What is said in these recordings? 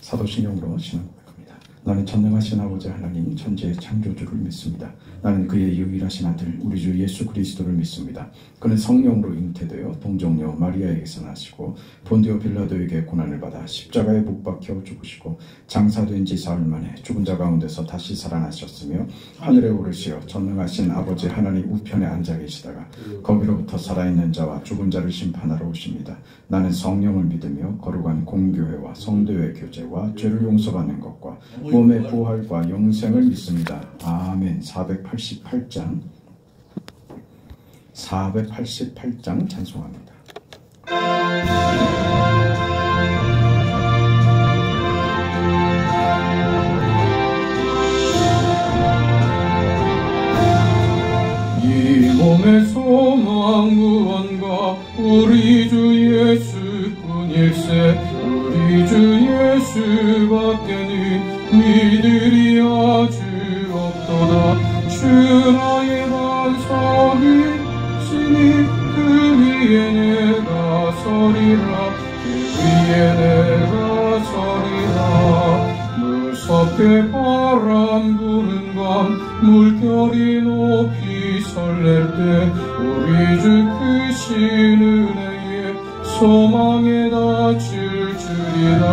사도신경으로 신앙 고백합니다. 나는 전능하신 아버지 하나님 천지의 창조주를 믿습니다. 나는 그의 유일하신 아들 우리 주 예수 그리스도를 믿습니다. 그는 성령으로 잉태되어 동정녀 마리아에게서 나시고 본디오 빌라도에게 고난을 받아 십자가에 못 박혀 죽으시고 장사된 지 사흘 만에 죽은 자 가운데서 다시 살아나셨으며 하늘에 오르시어 전능하신 아버지 하나님 우편에 앉아 계시다가 거기로부터 살아있는 자와 죽은 자를 심판하러 오십니다. 나는 성령을 믿으며 거룩한 공교회와 성도의 교제와 죄를 용서받는 것과 몸의 부활과 영생을 믿습니다. 아멘. 488장 찬송합니다. 이 몸의 소망 무언가 우리 주 예수뿐일세. 우리 주 예수밖에는 믿으리 아주 없도다. 주 나의 반석이시니 그 위에 내가 서리라. 그 위에 내가 서리라. 무섭게 바람 부는 밤 물결이 높이 설렐 때 우리 주 크신 은혜에 소망에 닿을 줄이라.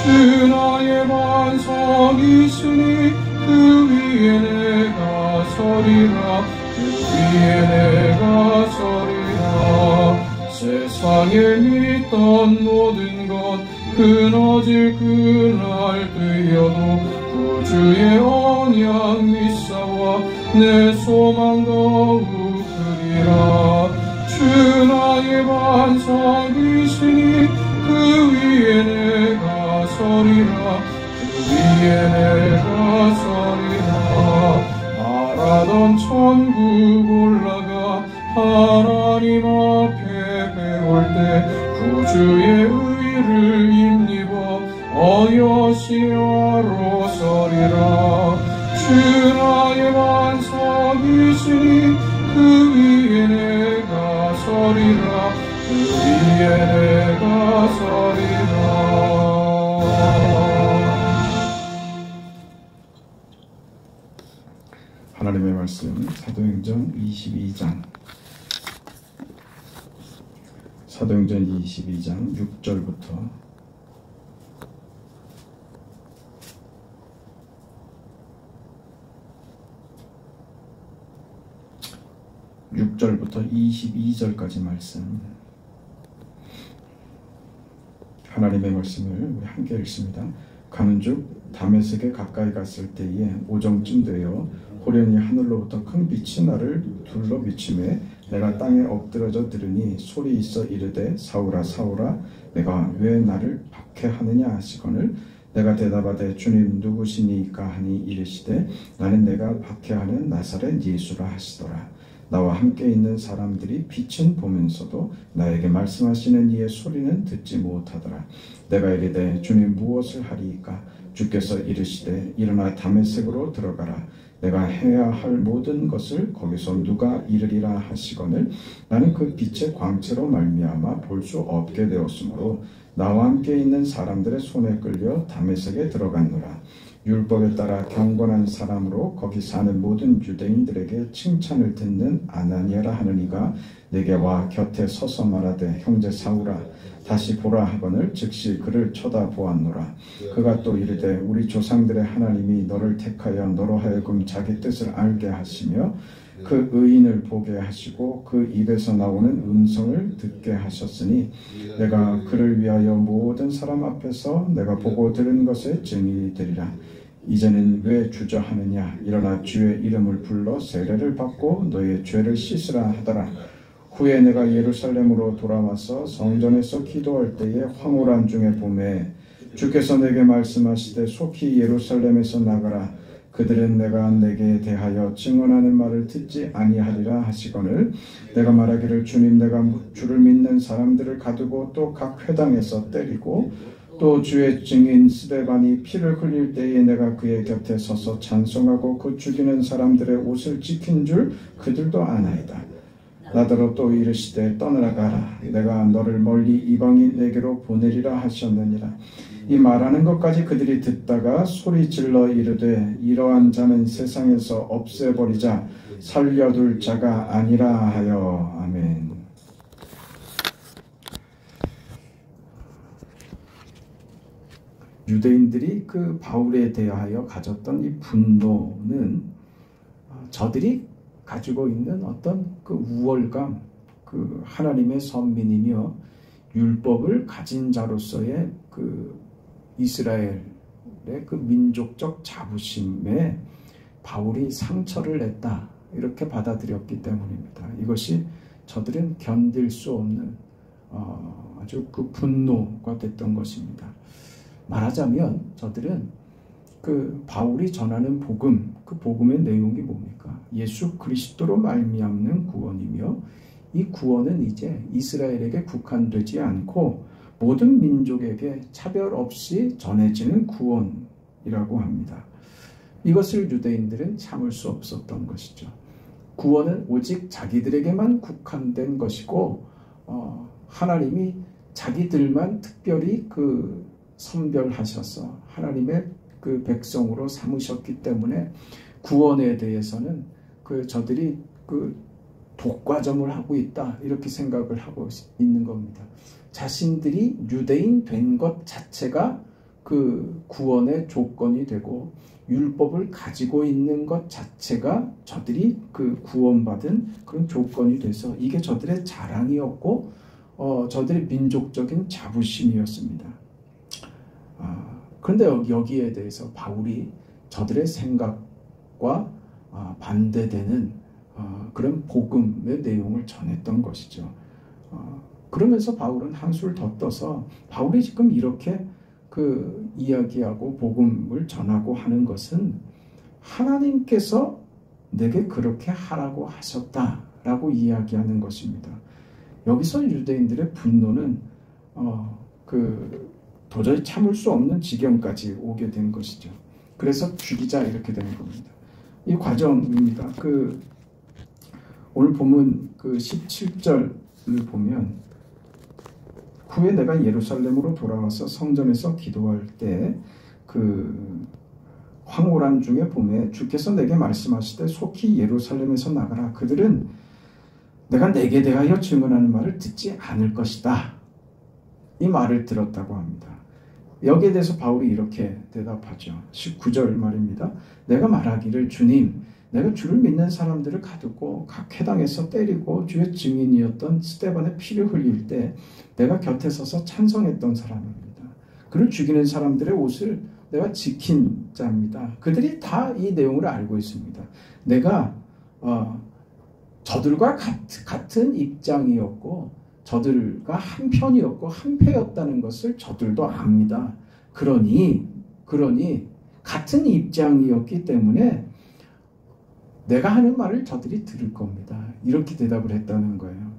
주 나의 반석이시니 그 위에 내가 서리라. 그 위에 내가 서리라. 세상에 믿던 모든 것 끊어질 그날 되어도 구주의 언약 믿사와 내 소망 더욱 크리라. 주 나의 반석이시니 그 위에 내가 서리라. 그 위에 내가 서리라. 바라던 천국 올라가 하나님 앞에 배울 때 구주의 의를 힘입어 어여시아로 서리라. 주 나의 반석이시니 그 위에 내가 서리라. 그 위에 내가 서리라. 하나님의 말씀 사도행전 22장 6절부터 22절까지 말씀, 하나님의 말씀을 우리 함께 읽습니다. 가는즉 다메섹에 가까이 갔을 때에 오정쯤 되어 호련히 하늘로부터 큰 빛이 나를 둘러 비추매 내가 땅에 엎드러져 들으니 소리 있어 이르되 사울아 사울아 내가 왜 나를 박해하느냐 하시거늘 내가 대답하되 주님 누구시니까 하니 이르시되 나는 내가 박해하는 나사렛 예수라 하시더라. 나와 함께 있는 사람들이 빛은 보면서도 나에게 말씀하시는 이의 소리는 듣지 못하더라. 내가 이르되 주님 무엇을 하리이까? 주께서 이르시되 일어나 다메섹으로 들어가라. 내가 해야 할 모든 것을 거기서 누가 이르리라 하시거늘 나는 그 빛의 광채로 말미암아 볼 수 없게 되었으므로 나와 함께 있는 사람들의 손에 끌려 다메섹에 들어갔노라. 율법에 따라 경건한 사람으로 거기 사는 모든 유대인들에게 칭찬을 듣는 아나니아라 하는 이가 내게 와 곁에 서서 말하되 형제 사울아 다시 보라 하거늘 즉시 그를 쳐다보았노라. 그가 또 이르되 우리 조상들의 하나님이 너를 택하여 너로 하여금 자기 뜻을 알게 하시며 그 의인을 보게 하시고 그 입에서 나오는 음성을 듣게 하셨으니 내가 그를 위하여 모든 사람 앞에서 내가 보고 들은 것의 증인이 되리라. 이제는 왜 주저하느냐? 일어나 주의 이름을 불러 세례를 받고 너의 죄를 씻으라 하더라. 후에 내가 예루살렘으로 돌아와서 성전에서 기도할 때에 황홀한 중에 보매 주께서 내게 말씀하시되 속히 예루살렘에서 나가라. 그들은 내가 내게 대하여 증언하는 말을 듣지 아니하리라 하시거늘 내가 말하기를 주님 내가 주를 믿는 사람들을 가두고 또 각 회당에서 때리고 또 주의 증인 스데반이 피를 흘릴 때에 내가 그의 곁에 서서 찬송하고 그 죽이는 사람들의 옷을 지킨 줄 그들도 아나이다. 나더러 또 이르시되 떠나가라. 내가 너를 멀리 이방인에게로 보내리라 하셨느니라. 이 말하는 것까지 그들이 듣다가 소리 질러 이르되 이러한 자는 세상에서 없애버리자 살려둘 자가 아니라 하여. 아멘. 유대인들이 그 바울에 대하여 가졌던 이 분노는 저들이 가지고 있는 어떤 그 우월감, 그 하나님의 선민이며 율법을 가진 자로서의 그 이스라엘의 그 민족적 자부심에 바울이 상처를 냈다, 이렇게 받아들였기 때문입니다. 이것이 저들은 견딜 수 없는 아주 그 분노가 됐던 것입니다. 말하자면 저들은 그 바울이 전하는 복음, 그 복음의 내용이 뭡니까? 예수 그리스도로 말미암는 구원이며, 이 구원은 이제 이스라엘에게 국한되지 않고 모든 민족에게 차별 없이 전해지는 구원이라고 합니다. 이것을 유대인들은 참을 수 없었던 것이죠. 구원은 오직 자기들에게만 국한된 것이고 하나님이 자기들만 특별히 그 선별하셔서 하나님의 그 백성으로 삼으셨기 때문에 구원에 대해서는 그 저들이 그 독과점을 하고 있다, 이렇게 생각을 하고 있는 겁니다. 자신들이 유대인 된 것 자체가 그 구원의 조건이 되고 율법을 가지고 있는 것 자체가 저들이 그 구원받은 그런 조건이 돼서 이게 저들의 자랑이었고 저들의 민족적인 자부심이었습니다. 그런데 여기에 대해서 바울이 저들의 생각과 반대되는 그런 복음의 내용을 전했던 것이죠. 그러면서 바울은 한술 더 떠서 바울이 지금 이렇게 그 이야기하고 복음을 전하고 하는 것은 하나님께서 내게 그렇게 하라고 하셨다라고 이야기하는 것입니다. 여기서 유대인들의 분노는 도저히 참을 수 없는 지경까지 오게 된 것이죠. 그래서 죽이자, 이렇게 되는 겁니다. 이 과정입니다. 오늘 본문 17절을 보면, 후에 내가 예루살렘으로 돌아와서 성전에서 기도할 때 황홀한 중에 봄에 주께서 내게 말씀하시되 속히 예루살렘에서 나가라. 그들은 내가 내게 대하여 증언하는 말을 듣지 않을 것이다, 이 말을 들었다고 합니다. 여기에 대해서 바울이 이렇게 대답하죠. 19절 말입니다. 내가 말하기를 주님, 내가 주를 믿는 사람들을 가두고 각 회당에서 때리고 주의 증인이었던 스데반의 피를 흘릴 때 내가 곁에 서서 찬성했던 사람입니다. 그를 죽이는 사람들의 옷을 내가 지킨 자입니다. 그들이 다 이 내용을 알고 있습니다. 내가 저들과 같은 입장이었고 저들과 한편이었고 한패였다는 것을 저들도 압니다. 그러니 같은 입장이었기 때문에 내가 하는 말을 저들이 들을 겁니다. 이렇게 대답을 했다는 거예요.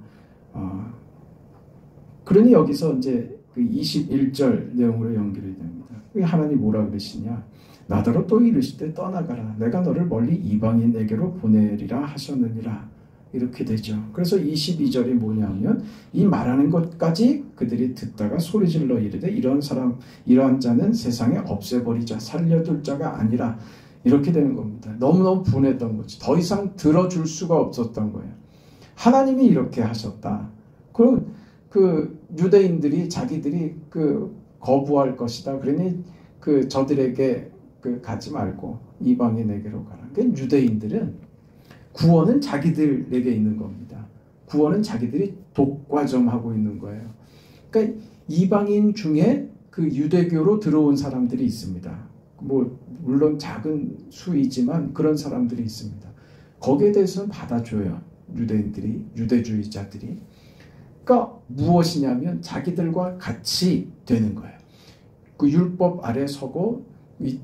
그러니 여기서 이제 그 21절 내용으로 연결이 됩니다. 하나님 뭐라 그러시냐? 나더러 또 이르시되 떠나가라. 내가 너를 멀리 이방인에게로 보내리라 하셨느니라. 이렇게 되죠. 그래서 22절이 뭐냐면, 이 말하는 것까지 그들이 듣다가 소리질러 이르되 이러한 자는 세상에 없애버리자 살려둘 자가 아니라, 이렇게 되는 겁니다. 너무너무 분했던 거지. 더 이상 들어줄 수가 없었던 거예요. 하나님이 이렇게 하셨다. 그 유대인들이 자기들이 거부할 것이다. 그러니 저들에게 가지 말고 이방인에게로 가라. 그러니까 유대인들은 구원은 자기들에게 있는 겁니다. 구원은 자기들이 독과점하고 있는 거예요. 그러니까 이방인 중에 그 유대교로 들어온 사람들이 있습니다. 물론 작은 수이지만 그런 사람들이 있습니다. 거기에 대해서는 받아줘요. 유대주의자들이. 그러니까 무엇이냐면 자기들과 같이 되는 거예요. 그 율법 아래 서고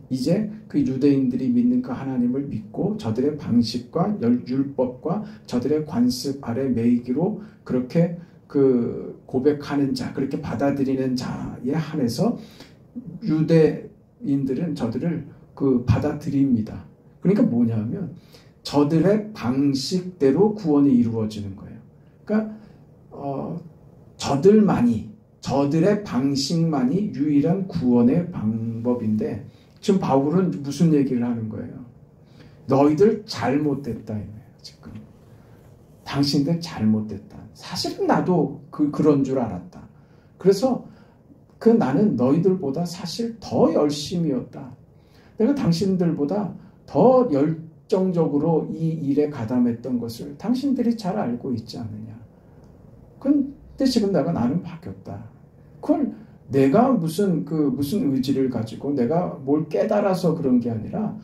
이제 그 유대인들이 믿는 그 하나님을 믿고 저들의 방식과 율법과 저들의 관습 아래 매이기로 그렇게 고백하는 자, 그렇게 받아들이는 자에 한해서 유대인들은 저들을 받아들입니다. 그러니까 뭐냐면 저들의 방식대로 구원이 이루어지는 거예요. 그러니까 저들만이 저들의 방식만이 유일한 구원의 방법인데 지금 바울은 무슨 얘기를 하는 거예요? 너희들 잘못됐다 이거예요. 지금 당신들 잘못됐다. 사실은 나도 그런 줄 알았다. 그래서 나는 너희들보다 사실 더 열심이었다. 내가 당신들보다 더 열정적으로 이 일에 가담했던 것을 당신들이 잘 알고 있지 않느냐. 근데 지금 나는 바뀌었다. 그걸 내가 무슨 의지를 가지고 내가 뭘 깨달아서 그런 게 아니라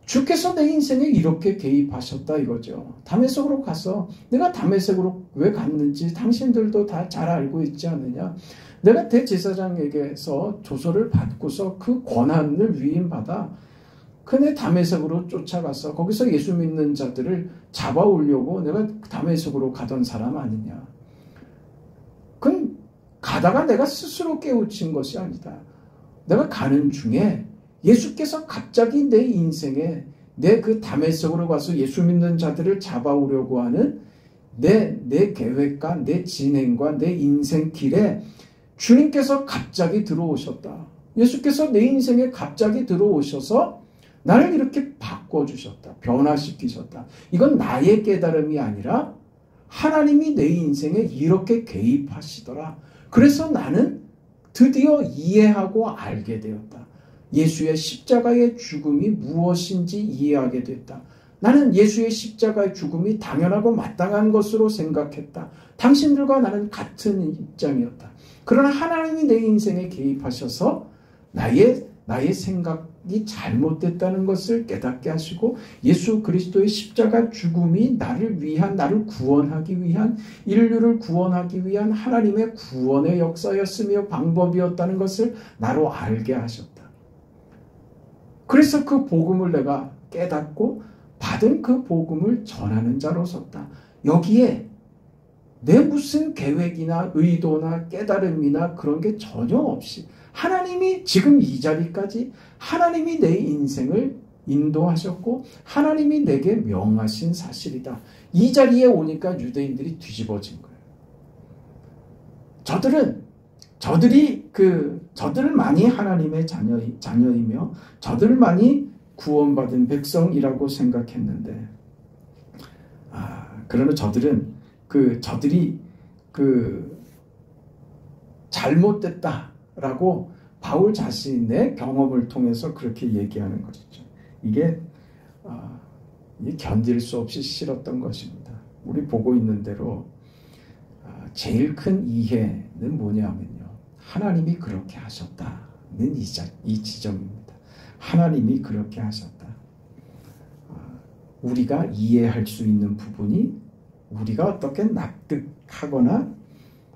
주께서 내 인생에 이렇게 개입하셨다 이거죠. 다메섹으로 가서 내가 다메섹으로 왜 갔는지 당신들도 다 잘 알고 있지 않느냐. 내가 대제사장에게서 조서를 받고서 그 권한을 위임받아 그네 다메섹으로 쫓아가서 거기서 예수 믿는 자들을 잡아오려고 내가 다메섹으로 가던 사람 아니냐. 그건 가다가 내가 스스로 깨우친 것이 아니다. 내가 가는 중에 예수께서 갑자기 내 인생에 내 그 다메섹으로 가서 예수 믿는 자들을 잡아오려고 하는 내 계획과 내 진행과 내 인생 길에 주님께서 갑자기 들어오셨다. 예수께서 내 인생에 갑자기 들어오셔서 나를 이렇게 바꿔주셨다. 변화시키셨다. 이건 나의 깨달음이 아니라 하나님이 내 인생에 이렇게 개입하시더라. 그래서 나는 드디어 이해하고 알게 되었다. 예수의 십자가의 죽음이 무엇인지 이해하게 됐다. 나는 예수의 십자가의 죽음이 당연하고 마땅한 것으로 생각했다. 당신들과 나는 같은 입장이었다. 그러나 하나님이 내 인생에 개입하셔서 나의 생각이 잘못됐다는 것을 깨닫게 하시고 예수 그리스도의 십자가 죽음이 나를 구원하기 위한 인류를 구원하기 위한 하나님의 구원의 역사였으며 방법이었다는 것을 나로 알게 하셨다. 그래서 그 복음을 내가 깨닫고 받은 그 복음을 전하는 자로 섰다. 여기에 내 무슨 계획이나 의도나 깨달음이나 그런 게 전혀 없이 하나님이 지금 이 자리까지 하나님이 내 인생을 인도하셨고 하나님이 내게 명하신 사실이다. 이 자리에 오니까 유대인들이 뒤집어진 거예요. 저들만이 하나님의 자녀이며 저들만이 구원받은 백성이라고 생각했는데 그러나 저들이 잘못됐다라고 바울 자신의 경험을 통해서 그렇게 얘기하는 것이죠. 이게 견딜 수 없이 싫었던 것입니다. 우리 보고 있는 대로 제일 큰 이해는 뭐냐면요. 하나님이 그렇게 하셨다는 이 지점입니다. 하나님이 그렇게 하셨다. 우리가 이해할 수 있는 부분이 우리가 어떻게 납득하거나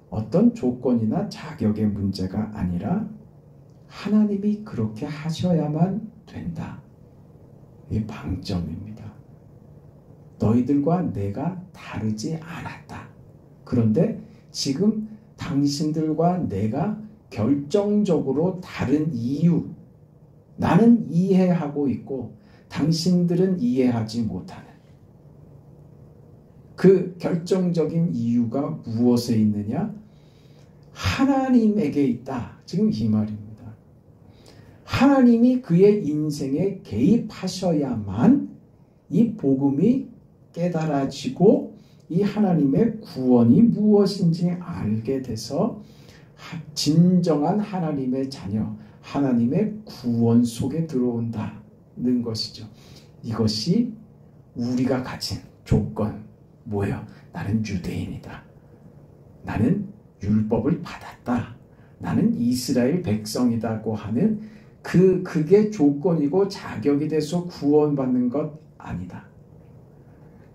어떤 조건이나 자격의 문제가 아니라 하나님이 그렇게 하셔야만 된다. 이게 방점입니다. 너희들과 내가 다르지 않았다. 그런데 지금 당신들과 내가 결정적으로 다른 이유, 나는 이해하고 있고 당신들은 이해하지 못하는 그 결정적인 이유가 무엇에 있느냐? 하나님에게 있다. 지금 이 말입니다. 하나님이 그의 인생에 개입하셔야만 이 복음이 깨달아지고 이 하나님의 구원이 무엇인지 알게 돼서 진정한 하나님의 자녀, 하나님의 구원 속에 들어온다는 것이죠. 이것이 우리가 가진 조건, 뭐예요? 나는 유대인이다. 나는 율법을 받았다. 나는 이스라엘 백성이다고 하는 그게 조건이고 자격이 돼서 구원받는 것 아니다.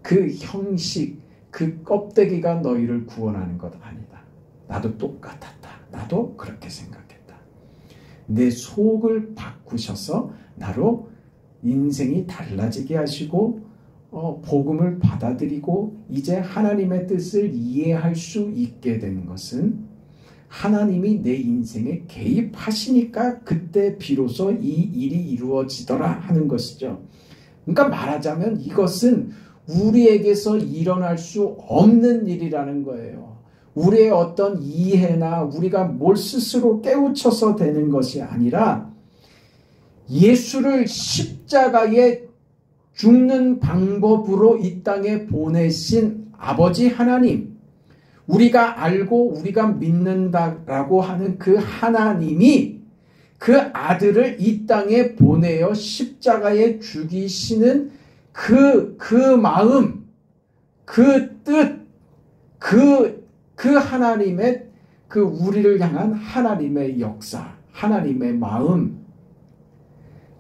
그 형식, 그 껍데기가 너희를 구원하는 것 아니다. 나도 똑같았다. 나도 그렇게 생각했다. 내 속을 바꾸셔서 나로 인생이 달라지게 하시고 복음을 받아들이고 이제 하나님의 뜻을 이해할 수 있게 된 것은 하나님이 내 인생에 개입하시니까 그때 비로소 이 일이 이루어지더라 하는 것이죠. 그러니까 말하자면 이것은 우리에게서 일어날 수 없는 일이라는 거예요. 우리의 어떤 이해나 우리가 뭘 스스로 깨우쳐서 되는 것이 아니라 예수를 십자가에 죽는 방법으로 이 땅에 보내신 아버지 하나님, 우리가 알고 우리가 믿는다라고 하는 그 하나님이 그 아들을 이 땅에 보내어 십자가에 죽이시는 그 마음, 그 뜻, 그 하나님의 그 우리를 향한 하나님의 역사, 하나님의 마음,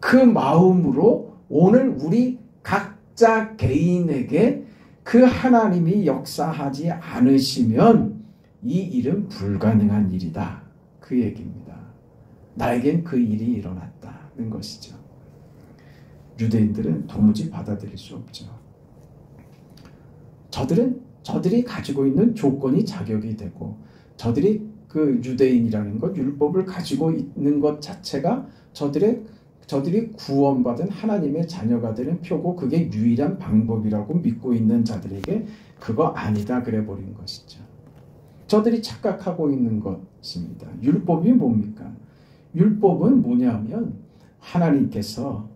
그 마음으로 오늘 우리 각자 개인에게 그 하나님이 역사하지 않으시면 이 일은 불가능한 일이다. 그 얘기입니다. 나에겐 그 일이 일어났다는 것이죠. 유대인들은 도무지 받아들일 수 없죠. 저들이 가지고 있는 조건이 자격이 되고, 저들이 그 유대인이라는 것, 율법을 가지고 있는 것 자체가 저들이 구원받은 하나님의 자녀가 되는 표고, 그게 유일한 방법이라고 믿고 있는 자들에게 그거 아니다 그래 버린 것이죠. 저들이 착각하고 있는 것입니다. 율법이 뭡니까? 율법은 뭐냐면 하나님께서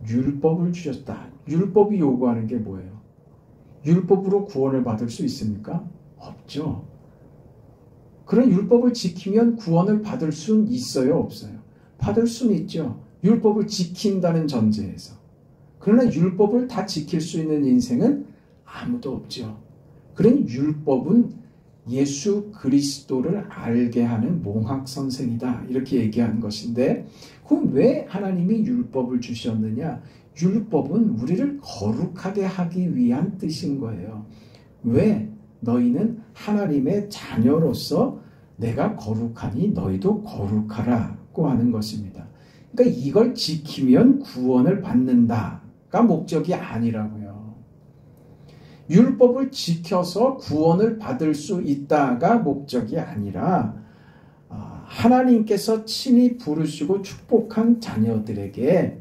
율법을 주셨다. 율법이 요구하는 게 뭐예요? 율법으로 구원을 받을 수 있습니까? 없죠. 그런 율법을 지키면 구원을 받을 수는 있어요? 없어요? 받을 수는 있죠. 율법을 지킨다는 전제에서. 그러나 율법을 다 지킬 수 있는 인생은 아무도 없죠. 그런 율법은 예수 그리스도를 알게 하는 몽학선생이다. 이렇게 얘기하는 것인데, 그럼 왜 하나님이 율법을 주셨느냐? 율법은 우리를 거룩하게 하기 위한 뜻인 거예요. 왜? 너희는 하나님의 자녀로서 내가 거룩하니 너희도 거룩하라고 하는 것입니다. 그러니까 이걸 지키면 구원을 받는다가 목적이 아니라고요. 율법을 지켜서 구원을 받을 수 있다가 목적이 아니라 하나님께서 친히 부르시고 축복한 자녀들에게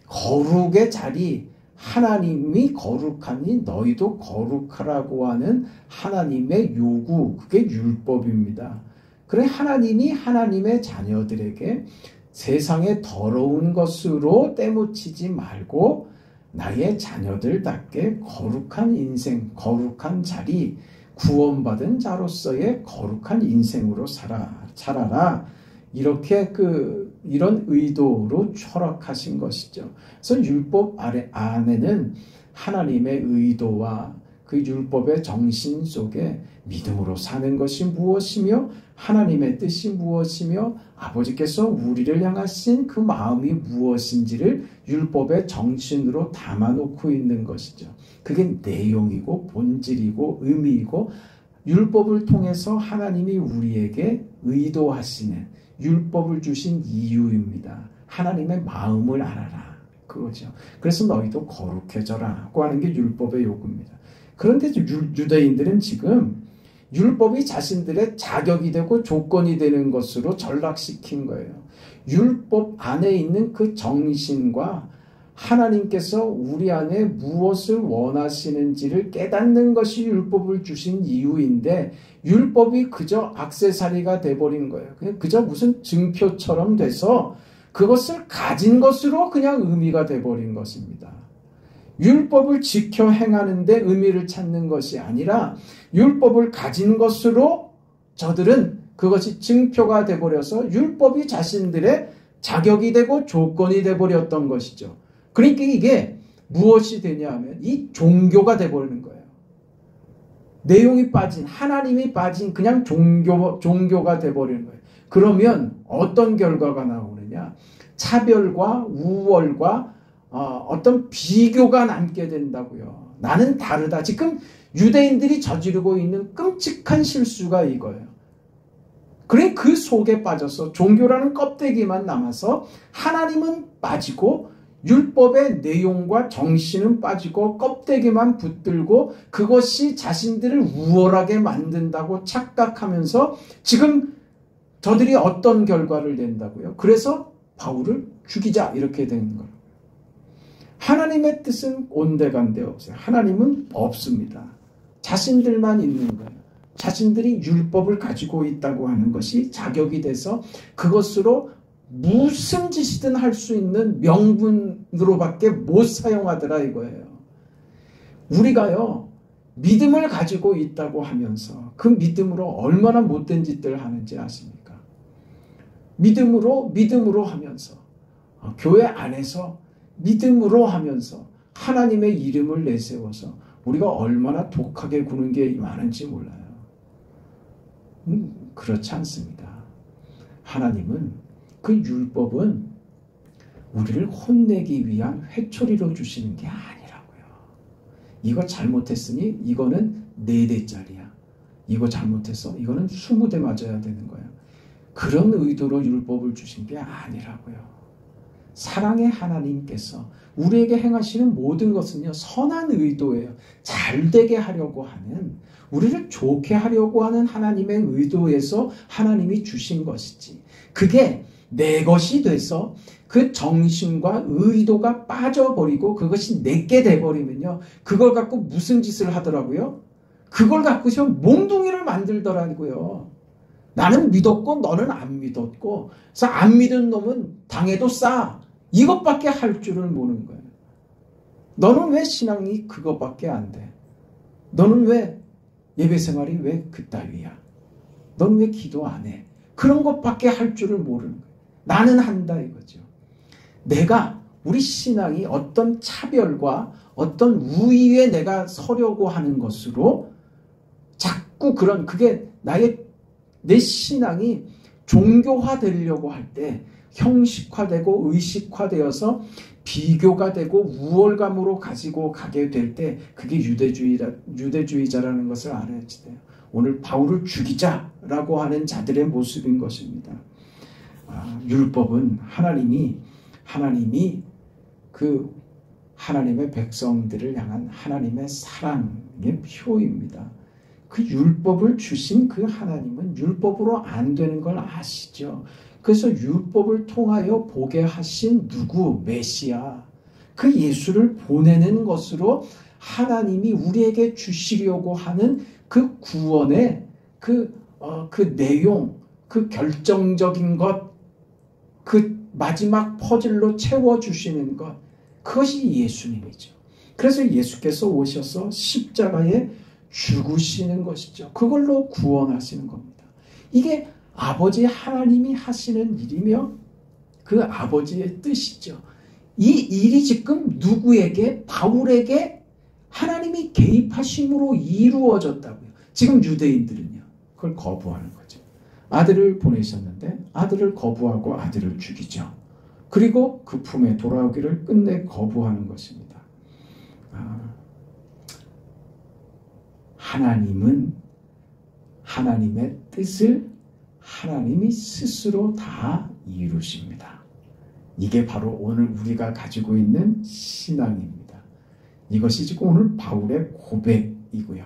거룩의 자리, 하나님이 거룩하니 너희도 거룩하라고 하는 하나님의 요구, 그게 율법입니다. 그래 하나님이 하나님의 자녀들에게 세상의 더러운 것으로 때묻히지 말고 나의 자녀들답게 거룩한 인생, 거룩한 자리, 구원받은 자로서의 거룩한 인생으로 살아라. 이렇게 이런 의도로 철학하신 것이죠. 그래서 율법 안에는 하나님의 의도와 그 율법의 정신 속에 믿음으로 사는 것이 무엇이며 하나님의 뜻이 무엇이며 아버지께서 우리를 향하신 그 마음이 무엇인지를 율법의 정신으로 담아놓고 있는 것이죠. 그게 내용이고 본질이고 의미이고 율법을 통해서 하나님이 우리에게 의도하시는 율법을 주신 이유입니다. 하나님의 마음을 알아라. 그거죠. 그래서 너희도 거룩해져라고 하는 게 율법의 요구입니다. 그런데 유대인들은 지금 율법이 자신들의 자격이 되고 조건이 되는 것으로 전락시킨 거예요. 율법 안에 있는 그 정신과 하나님께서 우리 안에 무엇을 원하시는지를 깨닫는 것이 율법을 주신 이유인데 율법이 그저 액세서리가 돼버린 거예요. 그저 무슨 증표처럼 돼서 그것을 가진 것으로 그냥 의미가 돼버린 것입니다. 율법을 지켜 행하는데 의미를 찾는 것이 아니라 율법을 가진 것으로 저들은 그것이 증표가 돼버려서 율법이 자신들의 자격이 되고 조건이 돼버렸던 것이죠. 그러니까 이게 무엇이 되냐 하면 이 종교가 돼버리는 거예요. 내용이 빠진, 하나님이 빠진 그냥 종교가 돼버리는 거예요. 그러면 어떤 결과가 나오느냐? 차별과 우월과 어떤 비교가 남게 된다고요. 나는 다르다. 지금 유대인들이 저지르고 있는 끔찍한 실수가 이거예요. 그래 그 속에 빠져서 종교라는 껍데기만 남아서 하나님은 빠지고 율법의 내용과 정신은 빠지고 껍데기만 붙들고 그것이 자신들을 우월하게 만든다고 착각하면서 지금 저들이 어떤 결과를 낸다고요? 그래서 바울을 죽이자 이렇게 되는 거예요. 하나님의 뜻은 온데간데 없어요. 하나님은 없습니다. 자신들만 있는 거예요. 자신들이 율법을 가지고 있다고 하는 것이 자격이 돼서 그것으로 무슨 짓이든 할 수 있는 명분으로밖에 못 사용하더라 이거예요. 우리가요, 믿음을 가지고 있다고 하면서 그 믿음으로 얼마나 못된 짓들을 하는지 아십니까? 믿음으로 하면서 교회 안에서 믿음으로 하면서 하나님의 이름을 내세워서 우리가 얼마나 독하게 구는 게 많은지 몰라요. 그렇지 않습니다. 하나님은 그 율법은 우리를 혼내기 위한 회초리로 주시는 게 아니라고요. 이거 잘못했으니 이거는 4대짜리야. 이거 잘못했어. 이거는 20대 맞아야 되는 거야. 그런 의도로 율법을 주신 게 아니라고요. 사랑의 하나님께서 우리에게 행하시는 모든 것은요, 선한 의도예요. 잘되게 하려고 하는, 우리를 좋게 하려고 하는 하나님의 의도에서 하나님이 주신 것이지, 그게 내 것이 돼서 그 정신과 의도가 빠져버리고 그것이 내게 돼버리면요, 그걸 갖고 무슨 짓을 하더라고요? 그걸 갖고서 몽둥이를 만들더라고요. 나는 믿었고 너는 안 믿었고, 그래서 안 믿은 놈은 당해도 싸. 이것밖에 할 줄을 모르는 거예요. 너는 왜 신앙이 그것밖에 안 돼? 너는 왜 예배생활이 왜 그따위야? 너는 왜 기도 안 해? 그런 것밖에 할 줄을 모르는 거예요. 나는 한다 이거죠. 내가, 우리 신앙이 어떤 차별과 어떤 우위에 내가 서려고 하는 것으로 자꾸 그게 내 신앙이 종교화되려고 할 때 형식화되고 의식화되어서 비교가 되고 우월감으로 가지고 가게 될 때 그게 유대주의자라는 것을 알아야지 돼요. 오늘 바울을 죽이자라고 하는 자들의 모습인 것입니다. 율법은 하나님이 그 하나님의 백성들을 향한 하나님의 사랑의 표입니다. 그 율법을 주신 그 하나님은 율법으로 안 되는 걸 아시죠? 그래서 율법을 통하여 보게 하신 누구? 메시아. 그 예수를 보내는 것으로 하나님이 우리에게 주시려고 하는 그 구원의 그 내용, 그 결정적인 것, 그 마지막 퍼즐로 채워주시는 것, 그것이 예수님이죠. 그래서 예수께서 오셔서 십자가에 죽으시는 것이죠. 그걸로 구원하시는 겁니다. 이게 아버지 하나님이 하시는 일이며 그 아버지의 뜻이죠. 이 일이 지금 누구에게? 바울에게 하나님이 개입하심으로 이루어졌다고요. 지금 유대인들은요, 그걸 거부하는 거죠. 아들을 보내셨는데 아들을 거부하고 아들을 죽이죠. 그리고 그 품에 돌아오기를 끝내 거부하는 것입니다. 하나님은 하나님의 뜻을 하나님이 스스로 다 이루십니다. 이게 바로 오늘 우리가 가지고 있는 신앙입니다. 이것이 지금 오늘 바울의 고백이고요.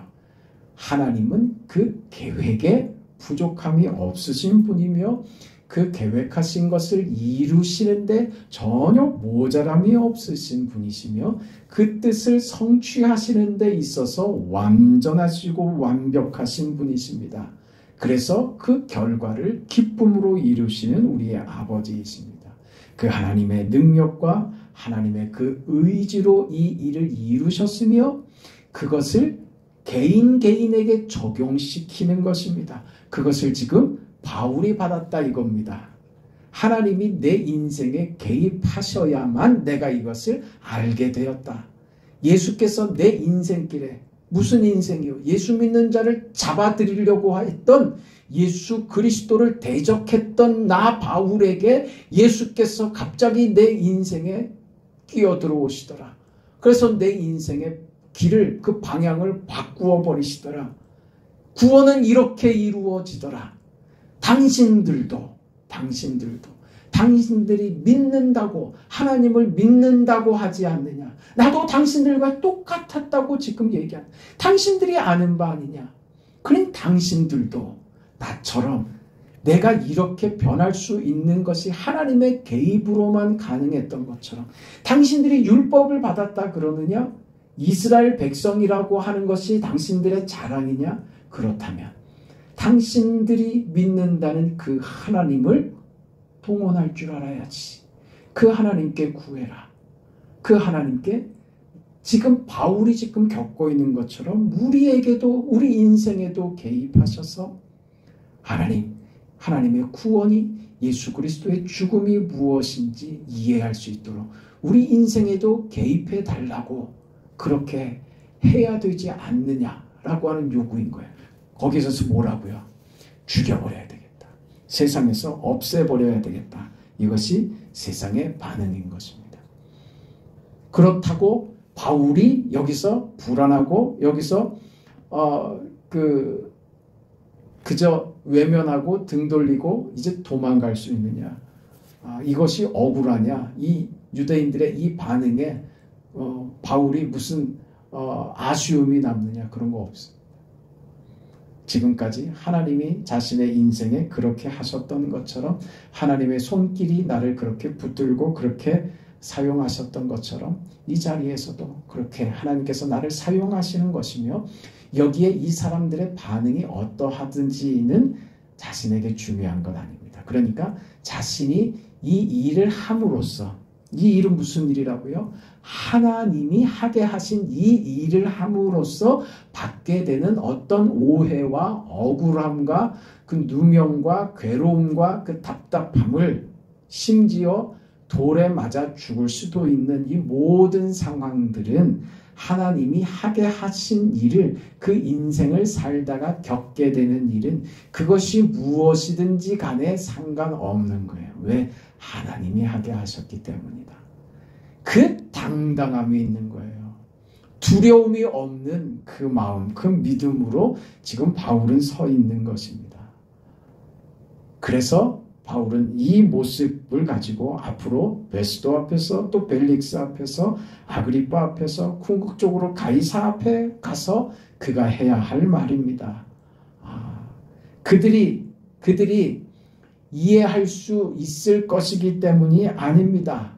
하나님은 그 계획에 부족함이 없으신 분이며 그 계획하신 것을 이루시는데 전혀 모자람이 없으신 분이시며 그 뜻을 성취하시는 데 있어서 완전하시고 완벽하신 분이십니다. 그래서 그 결과를 기쁨으로 이루시는 우리의 아버지이십니다. 그 하나님의 능력과 하나님의 그 의지로 이 일을 이루셨으며 그것을 개인에게 적용시키는 것입니다. 그것을 지금 바울이 받았다 이겁니다. 하나님이 내 인생에 개입하셔야만 내가 이것을 알게 되었다. 예수께서 내 인생길에, 무슨 인생이요? 예수 믿는 자를 잡아들이려고 했던, 예수 그리스도를 대적했던 나 바울에게 예수께서 갑자기 내 인생에 끼어들어오시더라. 그래서 내 인생의 길을, 그 방향을 바꾸어 버리시더라. 구원은 이렇게 이루어지더라. 당신들이 믿는다고, 하나님을 믿는다고 하지 않느냐? 나도 당신들과 똑같았다고 지금 얘기하는, 당신들이 아는 바 아니냐? 그럼 당신들도 나처럼 내가 이렇게 변할 수 있는 것이 하나님의 개입으로만 가능했던 것처럼 당신들이 율법을 받았다 그러느냐? 이스라엘 백성이라고 하는 것이 당신들의 자랑이냐? 그렇다면 당신들이 믿는다는 그 하나님을 동원할 줄 알아야지. 그 하나님께 구해라. 그 하나님께 지금 바울이 지금 겪고 있는 것처럼 우리에게도, 우리 인생에도 개입하셔서 하나님의 구원이, 예수 그리스도의 죽음이 무엇인지 이해할 수 있도록 우리 인생에도 개입해 달라고 그렇게 해야 되지 않느냐라고 하는 요구인 거예요. 거기서 뭐라고요? 죽여버려야 되겠다. 세상에서 없애버려야 되겠다. 이것이 세상의 반응인 것입니다. 그렇다고 바울이 여기서 불안하고 여기서 그저 외면하고 등 돌리고 이제 도망갈 수 있느냐? 이것이 억울하냐? 이 유대인들의 이 반응에 바울이 무슨 아쉬움이 남느냐? 그런 거 없습니다. 지금까지 하나님이 자신의 인생에 그렇게 하셨던 것처럼, 하나님의 손길이 나를 그렇게 붙들고 그렇게 사용하셨던 것처럼 이 자리에서도 그렇게 하나님께서 나를 사용하시는 것이며, 여기에 이 사람들의 반응이 어떠하든지는 자신에게 중요한 것 아닙니다. 그러니까 자신이 이 일을 함으로써, 이 일은 무슨 일이라고요? 하나님이 하게 하신 이 일을 함으로써 받게 되는 어떤 오해와 억울함과 그 누명과 괴로움과 그 답답함을, 심지어 돌에 맞아 죽을 수도 있는 이 모든 상황들은 하나님이 하게 하신 일을, 그 인생을 살다가 겪게 되는 일은 그것이 무엇이든지 간에 상관없는 거예요. 왜? 하나님이 하게 하셨기 때문이다. 그 당당함이 있는 거예요. 두려움이 없는 그 마음, 그 믿음으로 지금 바울은 서 있는 것입니다. 그래서 바울은 이 모습을 가지고 앞으로 베스도 앞에서, 또 벨릭스 앞에서, 아그리파 앞에서, 궁극적으로 가이사 앞에 가서 그가 해야 할 말입니다. 그들이 이해할 수 있을 것이기 때문이 아닙니다.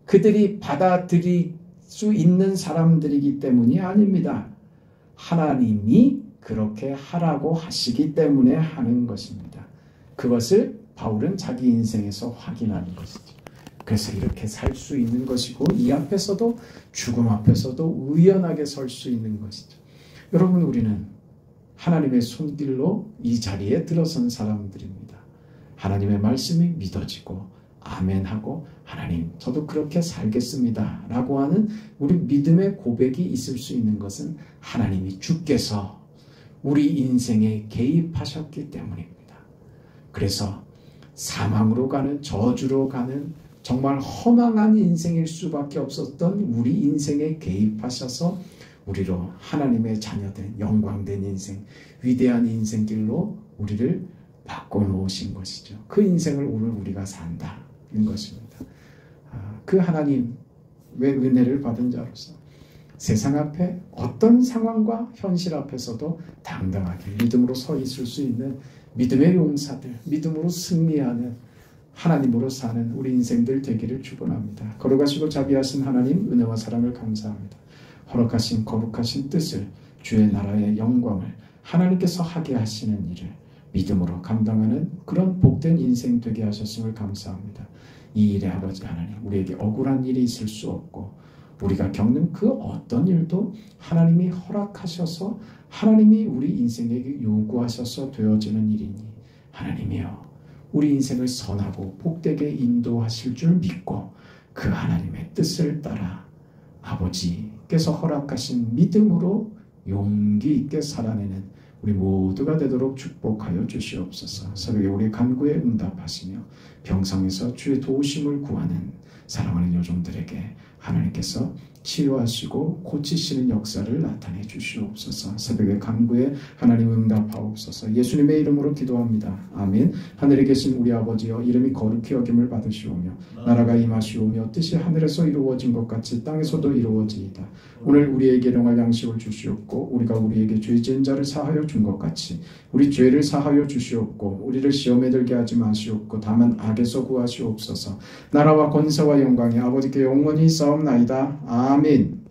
그들이 받아들일 수 있는 사람들이기 때문이 아닙니다. 하나님이 그렇게 하라고 하시기 때문에 하는 것입니다. 그것을 바울은 자기 인생에서 확인하는 것이죠. 그래서 이렇게 살 수 있는 것이고, 이 앞에서도, 죽음 앞에서도 의연하게 설 수 있는 것이죠. 여러분, 우리는 하나님의 손길로 이 자리에 들어선 사람들입니다. 하나님의 말씀이 믿어지고 아멘하고, 하나님 저도 그렇게 살겠습니다 라고 하는 우리 믿음의 고백이 있을 수 있는 것은 하나님이 주께서 우리 인생에 개입하셨기 때문입니다. 그래서 사망으로 가는, 저주로 가는 정말 허망한 인생일 수밖에 없었던 우리 인생에 개입하셔서 우리로 하나님의 자녀된 영광된 인생, 위대한 인생길로 우리를 바꿔놓으신 것이죠. 그 인생을 오늘 우리가 산다는 것입니다. 그 하나님의 은혜를 받은 자로서 세상 앞에 어떤 상황과 현실 앞에서도 당당하게 믿음으로 서 있을 수 있는 믿음의 용사들, 믿음으로 승리하는, 하나님으로 사는 우리 인생들 되기를 축원합니다. 거룩하시고 자비하신 하나님, 은혜와 사랑을 감사합니다. 허락하신 거룩하신 뜻을, 주의 나라의 영광을 하나님께서 하게 하시는 일을 믿음으로 감당하는 그런 복된 인생 되게 하셨음을 감사합니다. 이 일에 아버지 하나님, 우리에게 억울한 일이 있을 수 없고, 우리가 겪는 그 어떤 일도 하나님이 허락하셔서, 하나님이 우리 인생에게 요구하셔서 되어지는 일이니, 하나님이여 우리 인생을 선하고 복되게 인도하실 줄 믿고 그 하나님의 뜻을 따라 아버지께서 허락하신 믿음으로 용기 있게 살아내는 우리 모두가 되도록 축복하여 주시옵소서. 새벽에 우리 간구에 응답하시며 병상에서 주의 도우심을 구하는 사랑하는 요종들에게 하나님께서 치유하시고 고치시는 역사를 나타내 주시옵소서. 새벽의 간구에 하나님 응답하옵소서. 예수님의 이름으로 기도합니다. 아멘. 하늘에 계신 우리 아버지여, 이름이 거룩히 여김을 받으시오며 나라가 임하시오며 뜻이 하늘에서 이루어진 것 같이 땅에서도 이루어지이다. 오늘 우리에게 일용할 양식을 주시옵고, 우리가 우리에게 죄 지은 자를 사하여 준 것 같이 우리 죄를 사하여 주시옵고, 우리를 시험에 들게 하지 마시옵고 다만 악에서 구하시옵소서. 나라와 권세와 영광이 아버지께 영원히 있사옵나이다. 아멘.